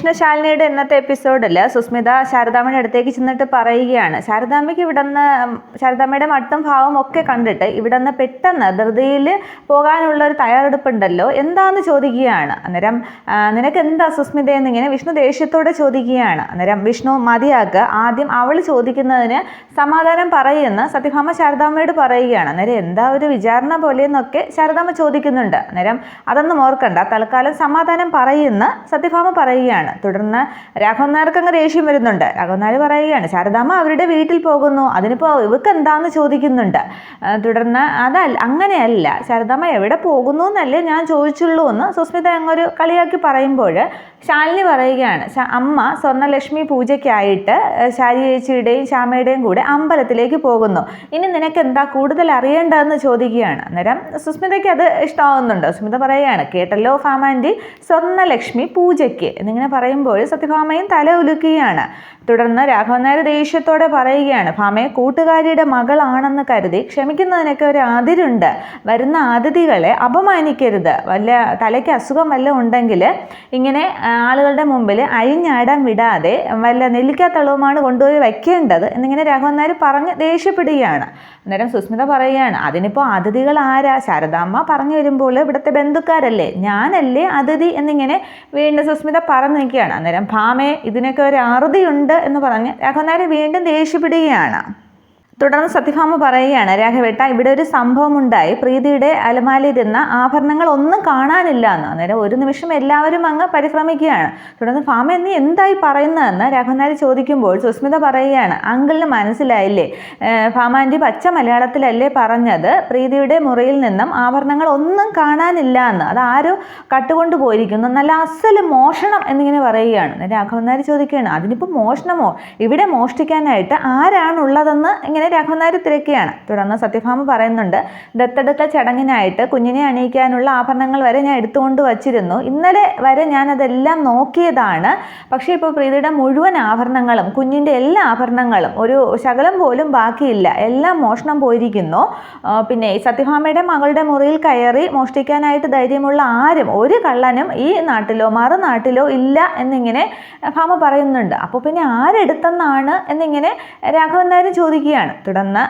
വിഷ്ണു ശാലിനിയുടെ ഇന്നത്തെ എപ്പിസോഡിൽ സുസ്മിത ശാരദാമ്മയുടെ അടുത്തേക്ക് ചെന്നിട്ട് പറയുകയാണ്, ശാരദാമ്മയ്ക്ക് ശാരദാമ്മയുടെ മട്ടും ഭാവം ഒക്കെ കണ്ടിട്ട് ഇവിടുന്ന് പെട്ടെന്ന് ധൃതിയിൽ പോകാനുള്ള ഒരു തയ്യാറെടുപ്പുണ്ടല്ലോ, എന്താന്ന് ചോദിക്കുകയാണ്. അന്നേരം നിനക്ക് എന്താ സുസ്മിത എന്നിങ്ങനെ വിഷ്ണു ദേഷ്യത്തോടെ ചോദിക്കുകയാണ്. അന്നേരം വിഷ്ണു മതിയാക്കുക, ആദ്യം അവൾ ചോദിക്കുന്നതിന് സമാധാനം പറയുമെന്ന് സത്യഭാമ ശാരദാമ്മയോട് പറയുകയാണ്. അന്നേരം എന്താ ഒരു വിചാരണ പോലെയെന്നൊക്കെ ശാരദാമ്മ ചോദിക്കുന്നുണ്ട്. അന്നേരം അതൊന്നും ഓർക്കണ്ട, തൽക്കാലം സമാധാനം പറയുന്ന സത്യഭാമ പറയുകയാണ്. തുടർന്ന് രാഘവൻ നായർക്ക് അങ്ങ് ദേഷ്യം വരുന്നുണ്ട്. രാഘവൻ നായർ പറയുകയാണ്, ശാരദാമ്മ അവരുടെ വീട്ടിൽ പോകുന്നു, അതിനിപ്പോൾ ഇവക്ക് എന്താന്ന് ചോദിക്കുന്നുണ്ട്. തുടർന്ന് അങ്ങനെയല്ല, ശാരദാമ്മ എവിടെ പോകുന്നു എന്നല്ലേ ഞാൻ ചോദിച്ചുള്ളൂ എന്ന് സുസ്മിത അങ്ങൊരു കളിയാക്കി പറയുമ്പോൾ ശാലിനി പറയുകയാണ്, അമ്മ സ്വർണ്ണലക്ഷ്മി പൂജയ്ക്കായിട്ട് ശാരി ചേച്ചിയുടെയും ശ്യാമയുടെയും കൂടെ അമ്പലത്തിലേക്ക് പോകുന്നു, ഇനി നിനക്ക് എന്താ കൂടുതൽ അറിയേണ്ടതെന്ന് ചോദിക്കുകയാണ്. അന്നേരം സുസ്മിതയ്ക്ക് അത് ഇഷ്ടമാവുന്നുണ്ട്. സുസ്മിത പറയുകയാണ്, കേട്ടല്ലോ ഭാമാൻറ്റി, സ്വർണ്ണലക്ഷ്മി പൂജയ്ക്ക് എന്നിങ്ങനെ പറയുമ്പോൾ സത്യഭാമയും തല ഉലുക്കുകയാണ്. തുടർന്ന് രാഘവൻ നായർ ദേഷ്യത്തോടെ പറയുകയാണ്, ഭാമയെ കൂട്ടുകാരിയുടെ മകളാണെന്ന് കരുതി ക്ഷമിക്കുന്നതിനൊക്കെ ഒരു അതിരുണ്ട്, വരുന്ന അതിഥികളെ അപമാനിക്കരുത്, വല്ല തലയ്ക്ക് അസുഖം വല്ലതും ഉണ്ടെങ്കിൽ ഇങ്ങനെ ആളുകളുടെ മുമ്പിൽ അഴിഞ്ഞാടാൻ വിടാതെ വല്ല നെല്ലിക്കാത്തളവുമാണ് കൊണ്ടുപോയി വയ്ക്കേണ്ടത് എന്നിങ്ങനെ രാഘവൻ നായർ പറഞ്ഞ് ദേഷ്യപ്പെടുകയാണ്. അന്നേരം സുസ്മിത പറയുകയാണ്, അതിനിപ്പോൾ അതിഥികൾ ആരാ? ശാരദാമ്മ പറഞ്ഞു വരുമ്പോൾ ഇവിടുത്തെ ബന്ധുക്കാരല്ലേ, ഞാനല്ലേ അതിഥി എന്നിങ്ങനെ വീണ്ടും സുസ്മിത പറഞ്ഞു നിൽക്കുകയാണ്. അന്നേരം ഭാമയെ ഇതിനൊക്കെ ഒരു അറുതിയുണ്ട് എന്ന് പറഞ്ഞ് രാഘവൻ നായർ വീണ്ടും ദേഷ്യപ്പെടുകയാണ്. തുടർന്ന് സത്യഭാമ പറയുകയാണ്, രാഘവേട്ട, ഇവിടെ ഒരു സംഭവം ഉണ്ടായി, പ്രീതിയുടെ അലമാലിരുന്ന ആഭരണങ്ങൾ ഒന്നും കാണാനില്ല എന്ന്. അന്നേരം ഒരു നിമിഷം എല്ലാവരും അങ്ങ് പരിഭ്രമിക്കുകയാണ്. തുടർന്ന് ഭാമ നീ എന്തായി പറയുന്നതെന്ന് രാഘവൻ നായർ ചോദിക്കുമ്പോൾ സുസ്മിത പറയുകയാണ്, അങ്കിളിന് മനസ്സിലായില്ലേ, ഭാമാൻറ്റി പച്ച മലയാളത്തിലല്ലേ പറഞ്ഞത്, പ്രീതിയുടെ മുറിയിൽ നിന്നും ആഭരണങ്ങൾ ഒന്നും കാണാനില്ല എന്ന്, അത് ആരോ കട്ടുകൊണ്ട് പോയിരിക്കുന്നു, നല്ല അസല് മോഷണം എന്നിങ്ങനെ പറയുകയാണ്. രാഘവൻ നായർ ചോദിക്കുകയാണ്, അതിനിപ്പോൾ മോഷണമോ, ഇവിടെ മോഷ്ടിക്കാനായിട്ട് ആരാണുള്ളതെന്ന് ഇങ്ങനെ രാഘവൻ നായർ തിരക്കുകയാണ്. തുടർന്ന് സത്യഭാമ പറയുന്നുണ്ട്, ദത്തെടുക്കൽ ചടങ്ങിനായിട്ട് കുഞ്ഞിനെ അണിയിക്കാനുള്ള ആഭരണങ്ങൾ വരെ ഞാൻ എടുത്തുകൊണ്ട് വച്ചിരുന്നു, ഇന്നലെ വരെ ഞാനതെല്ലാം നോക്കിയതാണ്, പക്ഷേ ഇപ്പോൾ പ്രീതിയുടെ മുഴുവൻ ആഭരണങ്ങളും കുഞ്ഞിൻ്റെ എല്ലാ ആഭരണങ്ങളും ഒരു ശകലം പോലും ബാക്കിയില്ല, എല്ലാം മോഷണം പോയിരിക്കുന്നു. പിന്നെ സത്യഭാമയുടെ മകളുടെ മുറിയിൽ കയറി മോഷ്ടിക്കാനായിട്ട് ധൈര്യമുള്ള ആരും, ഒരു കള്ളനും ഈ നാട്ടിലോ മറുനാട്ടിലോ ഇല്ല എന്നിങ്ങനെ ഭാമ പറയുന്നുണ്ട്. അപ്പോൾ പിന്നെ ആരെടുത്തെന്നാണ് എന്നിങ്ങനെ രാഘവൻ നായർ ചോദിക്കുകയാണ്. തുടർന്ന്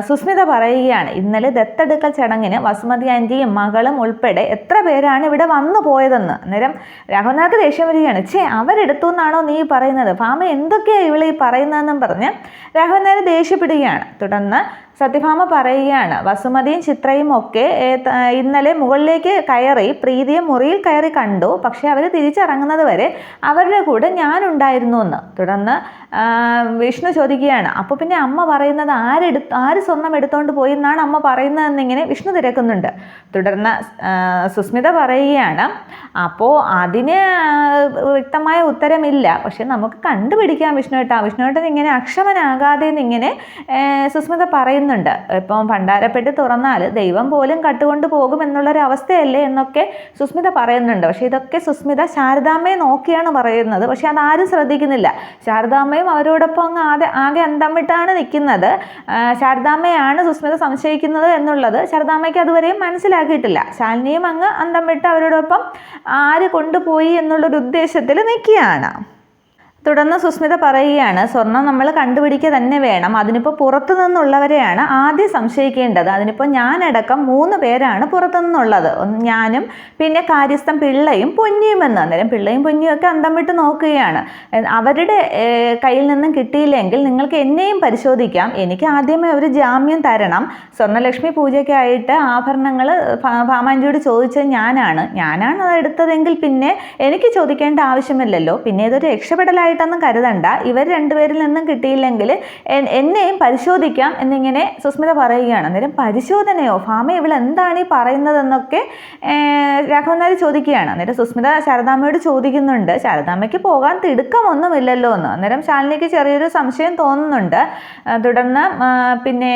സുസ്മിത പറയുകയാണ്, ഇന്നലെ ദത്തെടുക്കൽ ചടങ്ങിന് വസുമതി ആൻറ്റിയും മകളും ഉൾപ്പെടെ എത്ര പേരാണ് ഇവിടെ വന്നു പോയതെന്ന്. അന്നേരം രാഘവൻ നായർക്ക് ദേഷ്യം വരികയാണ്, അവരെടുത്തു എന്നാണോ നീ പറയുന്നത്, ഭാമ എന്തൊക്കെയാണ് ഇവളീ പറയുന്നതെന്നും പറഞ്ഞ് രാഘവൻ നായർ ദേഷ്യപ്പെടുകയാണ്. തുടർന്ന് സത്യഭാമ പറയുകയാണ്, വസുമതിയും ചിത്രയും ഒക്കെ ഇന്നലെ മുകളിലേക്ക് കയറി പ്രീതിയെ മുറിയിൽ കയറി കണ്ടു, പക്ഷേ അവർ തിരിച്ചിറങ്ങുന്നത് വരെ അവരുടെ കൂടെ ഞാനുണ്ടായിരുന്നു എന്ന്. തുടർന്ന് വിഷ്ണു ചോദിക്കുകയാണ്, അപ്പോൾ പിന്നെ അമ്മ പറയുന്നത് ആര് സ്വർണം എടുത്തുകൊണ്ട് പോയി എന്നാണ് അമ്മ പറയുന്നതെന്നിങ്ങനെ വിഷ്ണു തിരക്കുന്നുണ്ട്. തുടർന്ന് സുസ്മിത പറയുകയാണ്, അപ്പോൾ അതിന് വ്യക്തമായ ഉത്തരമില്ല, പക്ഷെ നമുക്ക് കണ്ടുപിടിക്കാം വിഷ്ണുവേട്ടൻ ഇങ്ങനെ അക്ഷമനാകാതെ എന്നിങ്ങനെ സുസ്മിത പറയുന്നുണ്ട്. ഇപ്പം ഭണ്ഡാരപ്പെട്ടി തുറന്നാൽ ദൈവം പോലും കട്ടുകൊണ്ട് പോകും എന്നുള്ളൊരവസ്ഥയല്ലേ എന്നൊക്കെ സുസ്മിത പറയുന്നുണ്ട്. പക്ഷേ ഇതൊക്കെ സുസ്മിത ശാരദാമ്മയെ നോക്കിയാണ് പറയുന്നത്, പക്ഷെ അതാരും ശ്രദ്ധിക്കുന്നില്ല. ശാരദാമ്മയും അവരോടൊപ്പം അങ്ങ് ആകെ അന്തം വിട്ടാണ് നിൽക്കുന്നത്. ശാരദാമ്മയാണ് സുസ്മിത സംശയിക്കുന്നത് എന്നുള്ളത് ശാരദാമ്മയ്ക്ക് അതുവരെയും മനസ്സിലാക്കിയിട്ടില്ല. ശാലിനിയും അങ്ങ് അന്തം വിട്ട് അവരോടൊപ്പം ആര് കൊണ്ടുപോയി എന്നുള്ളൊരു ഉദ്ദേശത്തിൽ നിൽക്കുകയാണ്. തുടർന്ന് സുസ്മിത പറയുകയാണ്, സ്വർണം നമ്മൾ കണ്ടുപിടിക്കുക തന്നെ വേണം, അതിനിപ്പോൾ പുറത്തു നിന്നുള്ളവരെയാണ് ആദ്യം സംശയിക്കേണ്ടത്, അതിനിപ്പോൾ ഞാനടക്കം 3 പേരാണ് പുറത്തു നിന്നുള്ളത്, ഞാനും പിന്നെ കാര്യസ്ഥൻ പിള്ളയും പൊന്നിയുമെന്ന്. അന്നേരം പിള്ളയും പൊന്നിയും ഒക്കെ അന്തം വിട്ട് നോക്കുകയാണ്. അവരുടെ കയ്യിൽ നിന്നും കിട്ടിയില്ലെങ്കിൽ നിങ്ങൾക്ക് എന്നെയും പരിശോധിക്കാം, എനിക്ക് ആദ്യമേ ഒരു ജാമ്യം തരണം, സ്വർണ്ണലക്ഷ്മി പൂജയ്ക്കായിട്ട് ആഭരണങ്ങൾ ഭാമാൻറ്റിയോട് ചോദിച്ചത് ഞാനാണ് അത് എടുത്തതെങ്കിൽ പിന്നെ എനിക്ക് ചോദിക്കേണ്ട ആവശ്യമില്ലല്ലോ, പിന്നെ ഇതൊരു രക്ഷപ്പെടലായി ൊന്നും കരുതണ്ട, ഇവർ 2 പേരിൽ നിന്നും കിട്ടിയില്ലെങ്കിൽ എന്നെയും പരിശോധിക്കാം എന്നിങ്ങനെ സുസ്മിത പറയുകയാണ്. അന്നേരം പരിശോധനയോ, ഭാമ ഇവൾ എന്താണ് ഈ പറയുന്നതെന്നൊക്കെ രാഘവൻ നായർ ചോദിക്കുകയാണ്. അന്നേരം സുസ്മിത ശാരദാമ്മയോട് ചോദിക്കുന്നുണ്ട്, ശാരദാമ്മയ്ക്ക് പോകാൻ തിടുക്കമൊന്നുമില്ലല്ലോ എന്ന്. അന്നേരം ശാലിനിക്ക് ചെറിയൊരു സംശയം തോന്നുന്നുണ്ട്. തുടർന്ന് പിന്നെ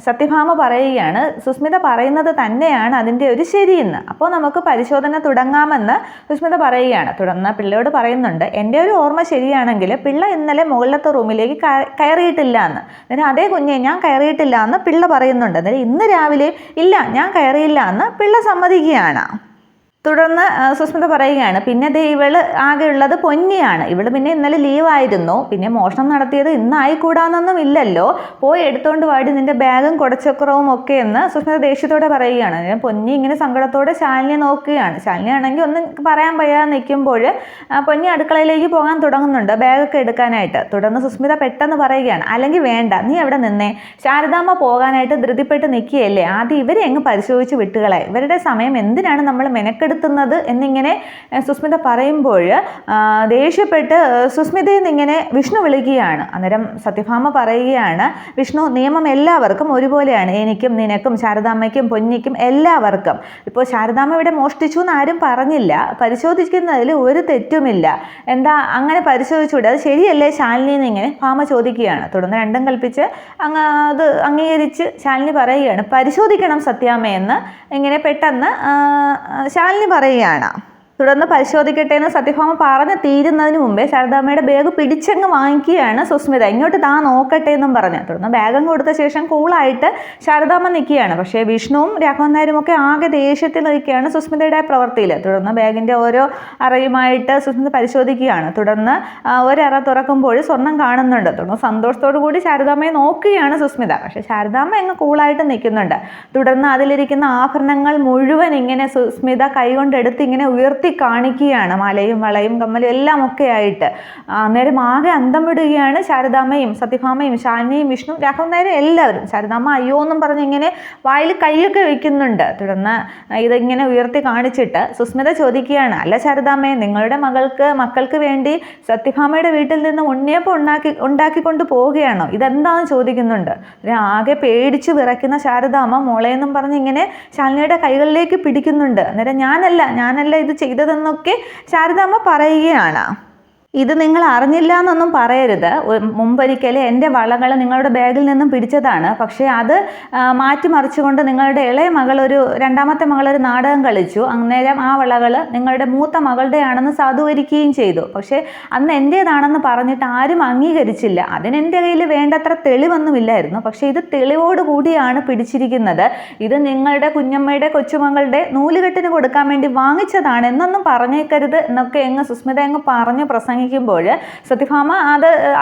സത്യഭാമ പറയുകയാണ്, സുസ്മിത പറയുന്നത് തന്നെയാണ് അതിൻ്റെ ഒരു ശരിയെന്ന്, അപ്പോൾ നമുക്ക് പരിശോധന തുടങ്ങാമെന്ന് സുസ്മിത പറയുകയാണ്. തുടർന്ന് പിള്ളയോട് പറയുന്നുണ്ട്, എൻ്റെ ഒരു ഓർമ്മ ശരിയാണെങ്കിൽ പിള്ള ഇന്നലെ മുകളിലത്തെ റൂമിലേക്ക് കയറിയിട്ടില്ല എന്ന്. അന്നേരം അതേ കുഞ്ഞെ, ഞാൻ കയറിയിട്ടില്ല എന്ന് പിള്ള പറയുന്നുണ്ട്. അന്നേരം ഇന്ന് രാവിലെ ഇല്ല ഞാൻ കയറിയില്ല എന്ന് പിള്ള സമ്മതിക്കുകയാണ്. തുടർന്ന് സുസ്മിത പറയുകയാണ്, പിന്നെ ദേ ഇവള് ആകെ ഉള്ളത് പൊന്നിയാണ്. ഇവള് പിന്നെ ഇന്നലെ ലീവായിരുന്നു, പിന്നെ മോഷണം നടത്തിയത് ഇന്നായിക്കൂടാന്നൊന്നും ഇല്ലല്ലോ, പോയി എടുത്തോണ്ട് വാടി നിന്റെ ബാഗും കുടച്ചക്രവും ഒക്കെ എന്ന് സുസ്മിത ദേഷ്യത്തോടെ പറയുകയാണ്. പൊന്നി ഇങ്ങനെ സങ്കടത്തോടെ ശാലിനിയെ നോക്കുകയാണ്. ശാലിനി ആണെങ്കിൽ ഒന്നും പറയാൻ വയ്യാതെ നിൽക്കുമ്പോൾ പൊന്നി അടുക്കളയിലേക്ക് പോകാൻ തുടങ്ങുന്നുണ്ട് ബാഗൊക്കെ എടുക്കാനായിട്ട്. തുടർന്ന് സുസ്മിത പെട്ടെന്ന് പറയുകയാണ്, അല്ലെങ്കിൽ വേണ്ട, നീ അവിടെ നിന്നേ, ശാരദാമ്മ പോകാനായിട്ട് ധൃതിപ്പെട്ട് നിൽക്കുകയല്ലേ, ആദ്യം ഇവരെ അങ്ങ് പരിശോധിച്ച് വിട്ടുകളെ, ഇവരുടെ സമയം എന്തിനാണ് നമ്മൾ മെനക്കെടുത്തുന്നത് എന്നിങ്ങനെ സുസ്മിത പറയുമ്പോൾ ദേഷ്യപ്പെട്ട് സുസ്മിതയിൽ നിന്ന് ഇങ്ങനെ വിഷ്ണു വിളിക്കുകയാണ്. അന്നേരം സത്യഭാമ പറയുകയാണ്, വിഷ്ണു, നിയമം എല്ലാവർക്കും ഒരുപോലെയാണ്, എനിക്കും നിനക്കും ശാരദാമ്മയ്ക്കും പൊന്നിക്കും എല്ലാവർക്കും. ഇപ്പോൾ ശാരദാമ്മ ഇവിടെ മോഷ്ടിച്ചു എന്ന് ആരും പറഞ്ഞില്ല, പരിശോധിക്കുന്നതിൽ ഒരു തെറ്റുമില്ല, എന്താ അങ്ങനെ പരിശോധിച്ചുകൂടെ, അത് ശരിയല്ലേ ശാലിനി എന്നിങ്ങനെ ഭാമ ചോദിക്കുകയാണ്. തുടർന്ന് രണ്ടും കൽപ്പിച്ച് അത് അംഗീകരിച്ച് ശാലിനി പറയുകയാണ്, പരിശോധിക്കണം സത്യാമ്മയെന്ന് ഇങ്ങനെ പെട്ടെന്ന് ശാലിനി പറയുകയാണ്. തുടർന്ന് പരിശോധിക്കട്ടെ എന്ന് സത്യഭാമ പറഞ്ഞ് തീരുന്നതിന് മുമ്പേ ശാരദാമ്മയുടെ ബാഗ് പിടിച്ചങ്ങ് വാങ്ങിക്കുകയാണ് സുസ്മിത. ഇങ്ങോട്ട് താ നോക്കട്ടെ എന്നും പറഞ്ഞ്. തുടർന്ന് ബാഗും കൊടുത്ത ശേഷം കൂളായിട്ട് ശാരദാമ്മ നിൽക്കുകയാണ്. പക്ഷേ വിഷ്ണുവും രാഘവൻ നായരും ഒക്കെ ആകെ ദേഷ്യത്തിൽ നിൽക്കുകയാണ് സുസ്മിതയുടെ പ്രവൃത്തിയിൽ. തുടർന്ന് ബാഗിൻ്റെ ഓരോ അറയുമായിട്ട് സുസ്മിത പരിശോധിക്കുകയാണ്. തുടർന്ന് ഒരറ തുറക്കുമ്പോൾ സ്വർണം കാണുന്നുണ്ട്. തുടർന്ന് സന്തോഷത്തോടു കൂടി ശാരദാമ്മയെ നോക്കുകയാണ് സുസ്മിത. പക്ഷേ ശാരദാമ്മ അങ്ങ് കൂളായിട്ട് നിൽക്കുന്നുണ്ട്. തുടർന്ന് അതിലിരിക്കുന്ന ആഭരണങ്ങൾ മുഴുവൻ ഇങ്ങനെ സുസ്മിത കൈകൊണ്ടെടുത്ത് ഇങ്ങനെ ഉയർത്തി കാണിക്കുകയാണ്. മലയും വളയും കമ്മലും എല്ലാം ഒക്കെ ആയിട്ട്. അന്നേരം ആകെ അന്തം വിടുകയാണ് ശാരദാമ്മയും സത്യഭാമയും ശാലിനിയും വിഷ്ണു രാഘവൻ നായരും എല്ലാവരും. ശാരദാമ്മ അയ്യോ എന്നും പറഞ്ഞ് ഇങ്ങനെ വായിൽ കൈയൊക്കെ വെക്കുന്നുണ്ട്. തുടർന്ന് ഇതിങ്ങനെ ഉയർത്തി കാണിച്ചിട്ട് സുസ്മിത ചോദിക്കുകയാണ്, അല്ല ശാരദാമ്മയെ, നിങ്ങളുടെ മക്കൾക്ക് വേണ്ടി സത്യഭാമയുടെ വീട്ടിൽ നിന്ന് ഉണ്ണിയപ്പം ഉണ്ടാക്കിക്കൊണ്ട് പോവുകയാണോ, ഇതെന്താണെന്ന് ചോദിക്കുന്നുണ്ട്. ആകെ പേടിച്ചു വിറയ്ക്കുന്ന ശാരദാമ്മ മോളെന്നും പറഞ്ഞ് ഇങ്ങനെ ശാലിനിയുടെ കൈകളിലേക്ക് പിടിക്കുന്നുണ്ട്. അന്നേരം ഞാനല്ല ഇത് ചെയ്തതെന്നൊക്കെ ശാരദാമ്മ പറയുകയാണ്. ഇത് നിങ്ങൾ അറിഞ്ഞില്ല എന്നൊന്നും പറയരുത്, മുമ്പൊരിക്കൽ എൻ്റെ വളകൾ നിങ്ങളുടെ ബാഗിൽ നിന്നും പിടിച്ചതാണ്, പക്ഷേ അത് മാറ്റിമറിച്ചുകൊണ്ട് നിങ്ങളുടെ ഇളയ രണ്ടാമത്തെ മകളൊരു നാടകം കളിച്ചു. അന്നേരം ആ വളകൾ നിങ്ങളുടെ മൂത്ത മകളുടെയാണെന്ന് സാധൂകരിക്കുകയും ചെയ്തു. പക്ഷേ അന്ന് എൻ്റേതാണെന്ന് പറഞ്ഞിട്ട് ആരും അംഗീകരിച്ചില്ല. അതിനെൻ്റെ കയ്യിൽ വേണ്ടത്ര തെളിവൊന്നുമില്ലായിരുന്നു. പക്ഷേ ഇത് തെളിവോട് കൂടിയാണ് പിടിച്ചിരിക്കുന്നത്. ഇത് നിങ്ങളുടെ കുഞ്ഞമ്മയുടെ കൊച്ചുമകളുടെ നൂലുകെട്ടിന് കൊടുക്കാൻ വേണ്ടി വാങ്ങിച്ചതാണ് എന്നൊന്നും പറഞ്ഞേക്കരുത് എന്നൊക്കെ സുസ്മിത പറഞ്ഞ് പ്രസംഗിക്കുമ്പോൾ സത്യഭാമ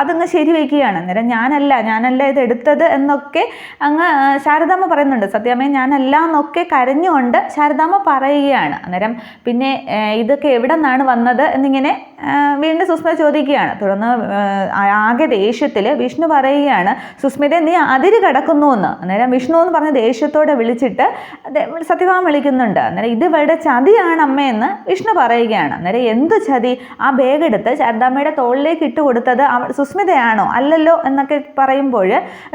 അതങ്ങ് ശരിവെക്കുകയാണ്. അന്നേരം ഞാനല്ല ഇത് എടുത്തത് എന്നൊക്കെ ശാരദാമ്മ പറയുന്നുണ്ട്. സത്യാമ്മയെ ഞാനല്ല എന്നൊക്കെ കരഞ്ഞുകൊണ്ട് ശാരദാമ്മ പറയുകയാണ്. അന്നേരം പിന്നെ ഇതൊക്കെ എവിടെ നിന്നാണ് വന്നത് എന്നിങ്ങനെ വീണ്ടും സുസ്മിത ചോദിക്കുകയാണ്. തുടർന്ന് ആകെ ദേഷ്യത്തിൽ വിഷ്ണു പറയുകയാണ്, സുസ്മിത നീ അതിര് കിടക്കുന്നു എന്ന്. അന്നേരം വിഷ്ണു എന്ന് പറഞ്ഞ ദേഷ്യത്തോടെ വിളിച്ചിട്ട് സത്യഭാമ വിളിക്കുന്നുണ്ട്. അന്നേരം ഇത് ഇവിടെ ചതിയാണ് അമ്മയെന്ന് വിഷ്ണു പറയുകയാണ്. അന്നേരം എന്ത് ചതി, ആ ബാഗ് എടുത്ത് ശാരദാമ്മയുടെ തോളിലേക്ക് ഇട്ട് കൊടുത്തത് സുസ്മിതയാണോ, അല്ലല്ലോ എന്നൊക്കെ പറയുമ്പോൾ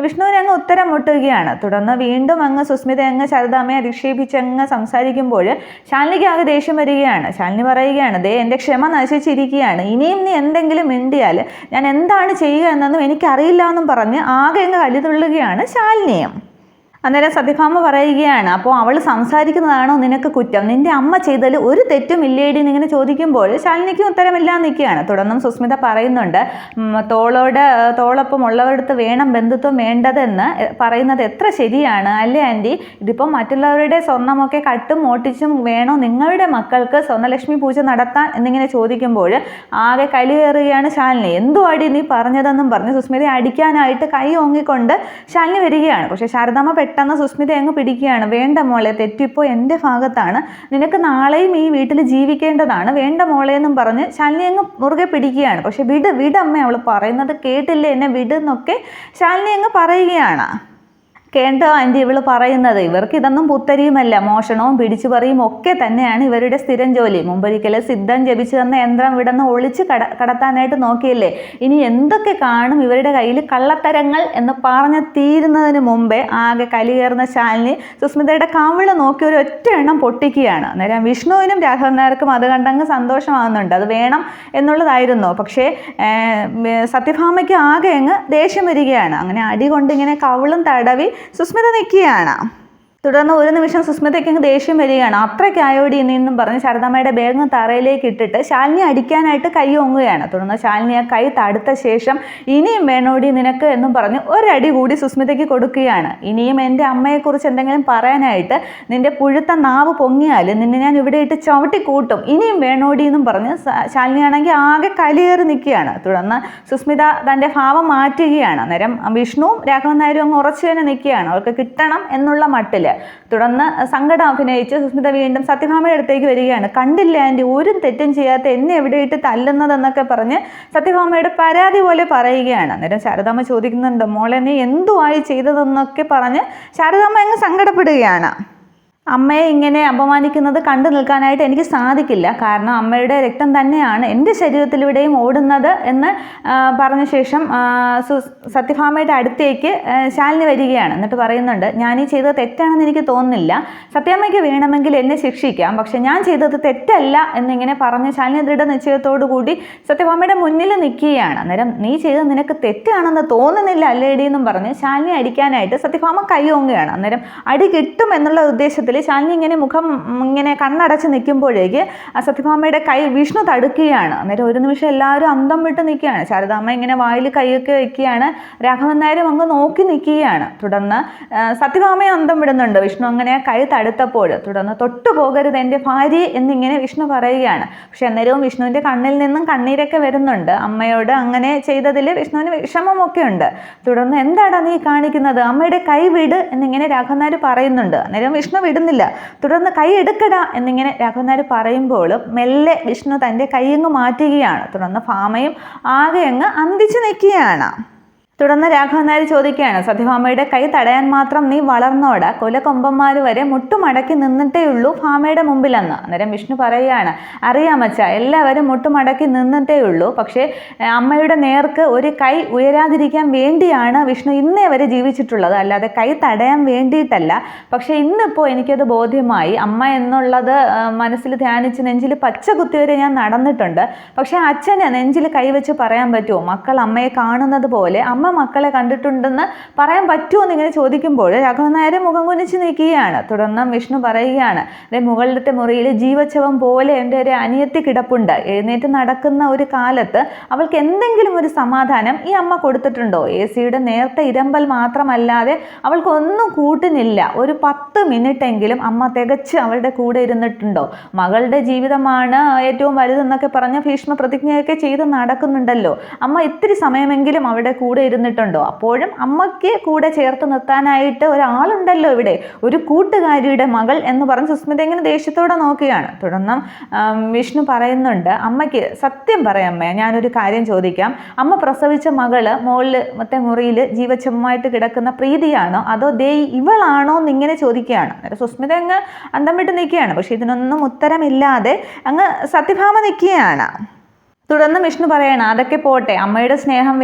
വിഷ്ണുവിനെ അങ്ങ് ഉത്തരം മുട്ടുകയാണ്. തുടർന്ന് വീണ്ടും സുസ്മിത ശാരദാമ്മയെ അധിക്ഷേപിച്ചങ്ങ് സംസാരിക്കുമ്പോൾ ശാലിനിക്ക് ആകെ ദേഷ്യം വരികയാണ്. ശാലിനി പറയുകയാണ്, ദേ എൻ്റെ ക്ഷമ നശിച്ചിരിക്കുകയാണ്, ഇനിയും നീ എന്തെങ്കിലും മിണ്ടിയാൽ ഞാൻ എന്താണ് ചെയ്യുക എന്നൊന്നും എനിക്കറിയില്ല എന്നും പറഞ്ഞ് ആകെ കലിതുള്ളുകയാണ് ശാലിനിയും. അന്നേരം സത്യഭാമ പറയുകയാണ്, അപ്പോൾ അവൾ സംസാരിക്കുന്നതാണോ നിനക്ക് കുറ്റം, നിന്റെ അമ്മ ചെയ്തതിൽ ഒരു തെറ്റും ഇല്ലേടി എന്നിങ്ങനെ ചോദിക്കുമ്പോൾ ശാലിനിക്ക് ഉത്തരമില്ലാതെ നിൽക്കുകയാണ്. തുടർന്നും സുസ്മിത പറയുന്നുണ്ട്, തോളൊപ്പം ഉള്ളവരടുത്ത് വേണം ബന്ധുത്വം വേണ്ടതെന്ന് പറയുന്നത് എത്ര ശരിയാണ് അല്ലേ ആൻറ്റി, ഇതിപ്പോൾ മറ്റുള്ളവരുടെ സ്വർണ്ണമൊക്കെ കട്ടും മോട്ടിച്ചും വേണോ നിങ്ങളുടെ മക്കൾക്ക് സ്വർണ്ണലക്ഷ്മി പൂജ നടത്താൻ എന്നിങ്ങനെ ചോദിക്കുമ്പോൾ ആകെ കലി കയറുകയാണ് ശാലിനി. എന്തുവാടി നീ പറഞ്ഞതെന്നും പറഞ്ഞ് സുസ്മിതയെ അടിക്കാനായിട്ട് കൈ ഓങ്ങിക്കൊണ്ട് ശാലിനി വരികയാണ്. പക്ഷേ ശാരദാമ്മ പെട്ടെന്ന് സുസ്മിത അങ്ങ് പിടിക്കുകയാണ്. വേണ്ട മോളെ, തെറ്റിപ്പോൾ എൻ്റെ ഭാഗത്താണ്, നിനക്ക് നാളെയും ഈ വീട്ടിൽ ജീവിക്കേണ്ടതാണ്, വേണ്ട മോളെ എന്നും പറഞ്ഞ് ശാലിനി അങ്ങ് മുറുകെ പിടിക്കുകയാണ്. പക്ഷെ വിടമ്മ, അവൾ പറയുന്നത് കേട്ടില്ലേ, എന്നെ വിടുന്നൊക്കെ ശാലിനി അങ്ങ് പറയുകയാണ്. കേട്ടോ ആൻറ്റി ഇവൾ പറയുന്നത്, ഇവർക്ക് ഇതൊന്നും പുത്തരിയുമല്ല, മോഷണവും പിടിച്ചുപറിയും ഒക്കെ തന്നെയാണ് ഇവരുടെ സ്ഥിരം ജോലി. മുമ്പൊരിക്കൽ സിദ്ധം ജപിച്ചു തന്ന യന്ത്രം ഇവിടുന്ന് ഒളിച്ച് കടത്താനായിട്ട് നോക്കിയില്ലേ, ഇനി എന്തൊക്കെ കാണും ഇവരുടെ കയ്യിൽ കള്ളത്തരങ്ങൾ എന്ന് പറഞ്ഞ് തീരുന്നതിന് മുമ്പേ ആകെ കലിയേറുന്ന ശാലിനി സുസ്മിതയുടെ കവിള് നോക്കി ഒരു ഒറ്റ എണ്ണം പൊട്ടിക്കുകയാണ്. അന്നേരം വിഷ്ണുവിനും രാഘവൻ നായർക്കും അത് കണ്ടങ്ങ് സന്തോഷമാകുന്നുണ്ട്, അത് വേണം എന്നുള്ളതായിരുന്നു. പക്ഷേ സത്യഭാമയ്ക്ക് ആകെ അങ്ങ് ദേഷ്യം വരികയാണ്. അങ്ങനെ അടി കൊണ്ട് ഇങ്ങനെ കവിളും തടവി സുസ്മിത നിൽക്കുകയാണ്. തുടർന്ന് ഒരു നിമിഷം സുസ്മിതയ്ക്ക് ദേഷ്യം വരികയാണ്. അത്രയ്ക്കായോടി എന്നും പറഞ്ഞ് ശാരദാമ്മയുടെ ബാഗ് തറയിലേക്ക് ഇട്ടിട്ട് ശാലിനി അടിക്കാനായിട്ട് കൈ ഓങ്ങുകയാണ്. തുടർന്ന് ശാലിനി ആ കൈ തടുത്ത ശേഷം ഇനിയും വേണോടി നിനക്ക് എന്നും പറഞ്ഞ് ഒരടി കൂടി സുസ്മിതയ്ക്ക് കൊടുക്കുകയാണ്. ഇനിയും എൻ്റെ അമ്മയെക്കുറിച്ച് എന്തെങ്കിലും പറയാനായിട്ട് നിന്റെ പുഴുത്ത നാവ് പൊങ്ങിയാൽ നിന്നെ ഞാൻ ഇവിടെ ഇട്ട് ചവിട്ടി കൂട്ടും, ഇനിയും വേണോടി എന്നും പറഞ്ഞ് ശാലിനിയാണെങ്കിൽ ആകെ കലിയേറി നിൽക്കുകയാണ്. തുടർന്ന് സുസ്മിത തൻ്റെ ഭാവം മാറ്റുകയാണ്. അന്നേരം വിഷ്ണുവും രാഘവൻ നായരും അങ്ങ് ഉറച്ചു തന്നെ നിൽക്കുകയാണ്, അവർക്ക് കിട്ടണം എന്നുള്ള മട്ടിൽ. തുടർന്ന് സങ്കടം അഭിനയിച്ച് സുസ്മിത വീണ്ടും സത്യഭാമയുടെ അടുത്തേക്ക് വരികയാണ്. കണ്ടില്ല ആൻറ്റി, ഒരു തെറ്റും ചെയ്യാത്ത എന്നെ എവിടെ ഇട്ട് തല്ലുന്നതെന്നൊക്കെ പറഞ്ഞ് സത്യഭാമയുടെ പരാതി പോലെ പറയുകയാണ്. അന്നേരം ശാരദാമ്മ ചോദിക്കുന്നുണ്ട്, മോളെ നീ എന്തുവായി ചെയ്തതെന്നൊക്കെ പറഞ്ഞ് ശാരദാമ്മ അങ്ങ് സങ്കടപ്പെടുകയാണ്. അമ്മയെ ഇങ്ങനെ അപമാനിക്കുന്നത് കണ്ടു നിൽക്കാനായിട്ട് എനിക്ക് സാധിക്കില്ല, കാരണം അമ്മയുടെ രക്തം തന്നെയാണ് എൻ്റെ ശരീരത്തിലൂടെയും ഓടുന്നത് എന്ന് പറഞ്ഞ ശേഷം സത്യഭാമയുടെ അടുത്തേക്ക് ശാലിനി വരികയാണ്. എന്നിട്ട് പറയുന്നുണ്ട്, ഞാൻ ഈ ചെയ്തത് തെറ്റാണെന്ന് എനിക്ക് തോന്നുന്നില്ല, സത്യാമ്മയ്ക്ക് വേണമെങ്കിൽ എന്നെ ശിക്ഷിക്കാം, പക്ഷെ ഞാൻ ചെയ്തത് തെറ്റല്ല എന്നിങ്ങനെ പറഞ്ഞ് ശാലിനി ദൃഢനിശ്ചയത്തോടു കൂടി സത്യഭാമയുടെ മുന്നിൽ നിൽക്കുകയാണ്. അന്നേരം നീ ചെയ്തത് നിനക്ക് തെറ്റാണെന്ന് തോന്നുന്നില്ല അല്ലേടി എന്നും പറഞ്ഞ് ശാലിനി അടിക്കാനായിട്ട് സത്യഭാമ കൈ ഓങ്ങുകയാണ്. അന്നേരം അടി കിട്ടും എന്നുള്ള ഉദ്ദേശത്തിൽ ശാലിനി ഇങ്ങനെ മുഖം ഇങ്ങനെ കണ്ണടച്ച് നിൽക്കുമ്പോഴേക്ക് സത്യഭാമയുടെ കൈ വിഷ്ണു തടുക്കുകയാണ്. അന്നേരം ഒരു നിമിഷം എല്ലാവരും അന്തം വിട്ട് നിൽക്കുകയാണ്. ശാരദാമ്മ ഇങ്ങനെ വായിൽ കൈയൊക്കെ വയ്ക്കുകയാണ്, രാഘവൻ നായരും അങ്ങ് നോക്കി നിൽക്കുകയാണ്. തുടർന്ന് സത്യഭാമയെ അന്തം വിടുന്നുണ്ട് വിഷ്ണു അങ്ങനെ കൈ തടുത്തപ്പോൾ. തുടർന്ന് തൊട്ടു പോകരുത് എൻ്റെ ഭാര്യ എന്നിങ്ങനെ വിഷ്ണു പറയുകയാണ്. പക്ഷെ അന്നേരവും വിഷ്ണുവിൻ്റെ കണ്ണിൽ നിന്നും കണ്ണീരൊക്കെ വരുന്നുണ്ട്. അമ്മയോട് അങ്ങനെ ചെയ്തതിൽ വിഷ്ണുവിന് വിഷമമൊക്കെ ഉണ്ട്. തുടർന്ന് എന്താടാ നീ കാണിക്കുന്നത്, അമ്മയുടെ കൈ വിട് എന്നിങ്ങനെ രാഘവൻ നായർ പറയുന്നുണ്ട്. അന്നേരം വിഷ്ണു വിടുന്നില്ല. തുടർന്ന് കൈ എടുക്കടാ എന്നിങ്ങനെ രാഘവൻ നായർ പറയുമ്പോൾ മെല്ലെ വിഷ്ണു തൻ്റെ കൈയങ്ങ് മാറ്റുകയാണ്. തുടർന്ന് ഭാമയും ആകെ അങ്ങ് അന്തിച്ചു നിൽക്കുകയാണ്. തുടർന്ന് രാഘവൻ നായർ ചോദിക്കുകയാണ്, സത്യഭാമയുടെ കൈ തടയാൻ മാത്രം നീ വളർന്നോടാ, കൊലക്കൊമ്പന്മാർ വരെ മുട്ടുമടക്കി നിന്നിട്ടേ ഉള്ളൂ ഭാമയുടെ മുമ്പിലെന്ന്. അന്നേരം വിഷ്ണു പറയുകയാണ്, അറിയാമച്ച എല്ലാവരും മുട്ടുമടക്കി നിന്നിട്ടേ ഉള്ളൂ, പക്ഷേ അമ്മയുടെ നേർക്ക് ഒരു കൈ ഉയരാതിരിക്കാൻ വേണ്ടിയാണ് വിഷ്ണു ഇന്നേ വരെ ജീവിച്ചിട്ടുള്ളത്, അല്ലാതെ കൈ തടയാൻ വേണ്ടിയിട്ടല്ല. പക്ഷേ ഇന്നിപ്പോൾ എനിക്കത് ബോധ്യമായി, അമ്മ എന്നുള്ളത് മനസ്സിൽ ധ്യാനിച്ച് നെഞ്ചിൽ പച്ച കുത്തിവരെ ഞാൻ നടന്നിട്ടുണ്ട്. പക്ഷേ അച്ഛന് നെഞ്ചിൽ കൈവച്ച് പറയാൻ പറ്റുമോ, മക്കൾ അമ്മയെ കാണുന്നത് പോലെ അമ്മ മക്കളെ കണ്ടിട്ടുണ്ടെന്ന് പറയാൻ പറ്റുമോ എന്നിങ്ങനെ ചോദിക്കുമ്പോൾ രാഘവൻ നായർ മുഖം കുനിച്ച് നിൽക്കുകയാണ്. തുടർന്ന് വിഷ്ണു പറയുകയാണ്, മുകളിലത്തെ മുറിയിൽ ജീവച്ഛവം പോലെ എൻ്റെ ഒരു അനിയത്തി കിടപ്പുണ്ട്, എഴുന്നേറ്റ് നടക്കുന്ന ഒരു കാലത്ത് അവൾക്ക് എന്തെങ്കിലും ഒരു സമാധാനം ഈ അമ്മ കൊടുത്തിട്ടുണ്ടോ? AC-യുടെ നേരത്തെ ഇരമ്പൽ മാത്രമല്ലാതെ അവൾക്കൊന്നും കൂട്ടിനില്ല. ഒരു 10 മിനിറ്റെങ്കിലും അമ്മ തികച്ച് അവളുടെ കൂടെ ഇരുന്നിട്ടുണ്ടോ? മകളുടെ ജീവിതമാണ് ഏറ്റവും വലുതെന്നൊക്കെ പറഞ്ഞ് ഭീഷ്മ പ്രതിജ്ഞയൊക്കെ ചെയ്ത് നടക്കുന്നുണ്ടല്ലോ, അമ്മ ഇത്തിരി സമയമെങ്കിലും അവളുടെ കൂടെ ഇരുന്നിട്ടുണ്ടോ? അപ്പോഴും അമ്മയ്ക്ക് കൂടെ ചേർത്ത് നിർത്താനായിട്ട് ഒരാളുണ്ടല്ലോ ഇവിടെ, ഒരു കൂട്ടുകാരിയുടെ മകൾ എന്ന് പറഞ്ഞ് സുസ്മിത ഇങ്ങനെ ദേഷ്യത്തോടെ നോക്കുകയാണ്. തുടർന്ന് വിഷ്ണു പറയുന്നുണ്ട്, അമ്മയ്ക്ക് സത്യം പറയാമ്മേ, ഞാനൊരു കാര്യം ചോദിക്കാം, അമ്മ പ്രസവിച്ച മകള് മുകളിലത്തെ മുറിയിൽ ജീവച്ഛവമായിട്ട് കിടക്കുന്ന പ്രീതിയാണോ അതോ ദേ ഇവളാണോ എന്നിങ്ങനെ ചോദിക്കുകയാണ്. അന്നേരം സുസ്മിത അങ്ങ് അന്തം വിട്ട് നിൽക്കുകയാണ്. പക്ഷെ ഇതിനൊന്നും ഉത്തരമില്ലാതെ അങ്ങ് സത്യഭാമ നിൽക്കുകയാണ്. തുടർന്ന് വിഷ്ണു പറയണം, അതൊക്കെ പോട്ടെ, അമ്മയുടെ സ്നേഹം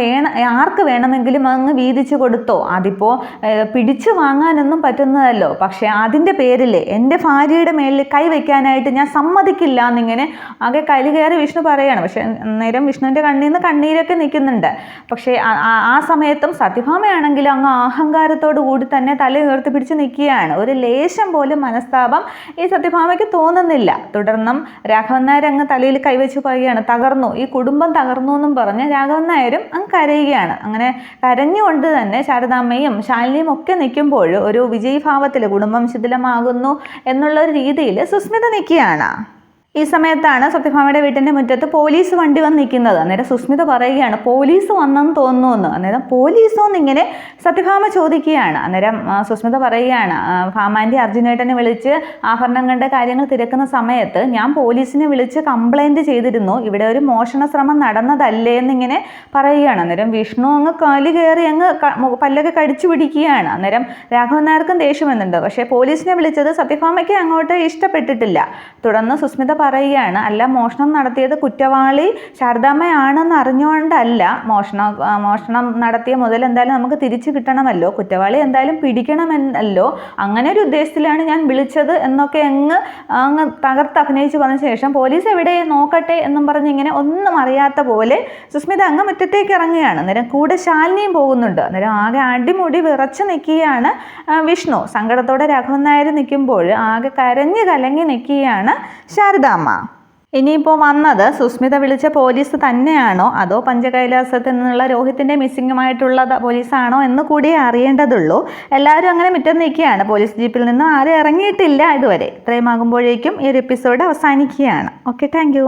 ആർക്ക് വേണമെങ്കിലും അങ്ങ് വീതിച്ചു കൊടുത്തോ, അതിപ്പോൾ പിടിച്ചു വാങ്ങാനൊന്നും പറ്റുന്നതല്ലോ, പക്ഷേ അതിൻ്റെ പേരിൽ എൻ്റെ ഭാര്യയുടെ മേലിൽ കൈവയ്ക്കാനായിട്ട് ഞാൻ സമ്മതിക്കില്ല എന്നിങ്ങനെ ആകെ കയറി വിഷ്ണു പറയുകയാണ്. പക്ഷേ നേരം വിഷ്ണുവിൻ്റെ കണ്ണിൽ നിന്ന് കണ്ണീരൊക്കെ നിൽക്കുന്നുണ്ട്. പക്ഷേ ആ സമയത്തും സത്യഭാമയാണെങ്കിൽ അങ്ങ് അഹങ്കാരത്തോടു കൂടി തന്നെ തല ഉയർത്തി പിടിച്ച് നിൽക്കുകയാണ്. ഒരു ലേശം പോലും മനസ്താപം ഈ സത്യഭാമയ്ക്ക് തോന്നുന്നില്ല. തുടർന്നും രാഘവൻ നായർ അങ്ങ് തലയിൽ കൈവച്ച് പറയുകയാണ്, തകർന്നു, ഈ കുടുംബം തകർന്നു എന്നും പറഞ്ഞ് രാഘവൻ നായരും അങ്ങ് കരയുകയാണ്. അങ്ങനെ കരഞ്ഞുകൊണ്ട് തന്നെ ശാരദാമ്മയും ശാലിനിയും ഒക്കെ നിൽക്കുമ്പോൾ ഒരു വിജയഭാവത്തിൽ കുടുംബം ശിഥിലമാകുന്നു എന്നുള്ള ഒരു രീതിയിൽ സുസ്മിത നിൽക്കുകയാണ്. ഈ സമയത്താണ് സത്യഭാമയുടെ വീട്ടിൻ്റെ മുറ്റത്ത് പോലീസ് വണ്ടി വന്ന് നിൽക്കുന്നത്. അന്നേരം സുസ്മിത പറയുകയാണ്, പോലീസ് വന്നെന്ന് തോന്നുന്നു. അന്നേരം പോലീസോ എന്നിങ്ങനെ സത്യഭാമ ചോദിക്കുകയാണ്. അന്നേരം സുസ്മിത പറയുകയാണ്, ഭാമാൻ്റെ അർജുനേട്ടനെ വിളിച്ച് ആഭരണങ്ങളുടെ കാര്യങ്ങൾ തിരക്കുന്ന സമയത്ത് ഞാൻ പോലീസിനെ വിളിച്ച് കംപ്ലൈൻറ്റ് ചെയ്തിരുന്നു, ഇവിടെ ഒരു മോഷണ ശ്രമം നടന്നതല്ലേ എന്നിങ്ങനെ പറയുകയാണ്. അന്നേരം വിഷ്ണു അങ്ങ് കാലി കയറി അങ്ങ് പല്ലൊക്കെ കടിച്ചു പിടിക്കുകയാണ്. അന്നേരം രാഘവൻ നായർക്കും ദേഷ്യം വന്നിട്ടുണ്ട്. പക്ഷേ പോലീസിനെ വിളിച്ചത് സത്യഭാമയ്ക്ക് അങ്ങോട്ട് ഇഷ്ടപ്പെട്ടിട്ടില്ല. തുടർന്ന് സുസ്മിത പറയുകയാണ്, അല്ല മോഷണം നടത്തിയത് കുറ്റവാളി ശാരദാമ്മയാണെന്ന് അറിഞ്ഞുകൊണ്ടല്ല, മോഷണം നടത്തിയ മുതൽ എന്തായാലും നമുക്ക് തിരിച്ചു കിട്ടണമല്ലോ, കുറ്റവാളി എന്തായാലും പിടിക്കണമെന്നല്ലോ, അങ്ങനെ ഒരു ഉദ്ദേശത്തിലാണ് ഞാൻ വിളിച്ചത് എന്നൊക്കെ അങ്ങ് തകർത്ത് അഭിനയിച്ച് വന്ന ശേഷം പോലീസ് എവിടെ നോക്കട്ടെ എന്നും പറഞ്ഞ് ഇങ്ങനെ ഒന്നും അറിയാത്ത പോലെ സുസ്മിത അങ്ങ് മുറ്റത്തേക്ക് ഇറങ്ങുകയാണ്. അന്നേരം കൂടെ ശാലിനിയും പോകുന്നുണ്ട്. അന്നേരം ആകെ അടിമുടി വിറച്ച് നിൽക്കുകയാണ് വിഷ്ണു. സങ്കടത്തോടെ രാഘവൻ നായർ നിൽക്കുമ്പോൾ ആകെ കരഞ്ഞ് കലങ്ങി നിൽക്കുകയാണ് ശാരദാമ്മ. ഇനിയിപ്പോൾ വന്നത് സുസ്മിത വിളിച്ച പോലീസ് തന്നെയാണോ അതോ പഞ്ചകൈലാസത്തിൽ നിന്നുള്ള രോഹിത്തിൻ്റെ മിസ്സിങ്ങുമായിട്ടുള്ള പോലീസാണോ എന്ന് കൂടി അറിയേണ്ടതുള്ളൂ. എല്ലാവരും അങ്ങനെ മുറ്റം നിൽക്കുകയാണ്. പോലീസ് ജീപ്പിൽ നിന്ന് ആരും ഇറങ്ങിയിട്ടില്ല ഇതുവരെ. ഇത്രയും ആകുമ്പോഴേക്കും ഈ ഒരു എപ്പിസോഡ് അവസാനിക്കുകയാണ്. Okay, thank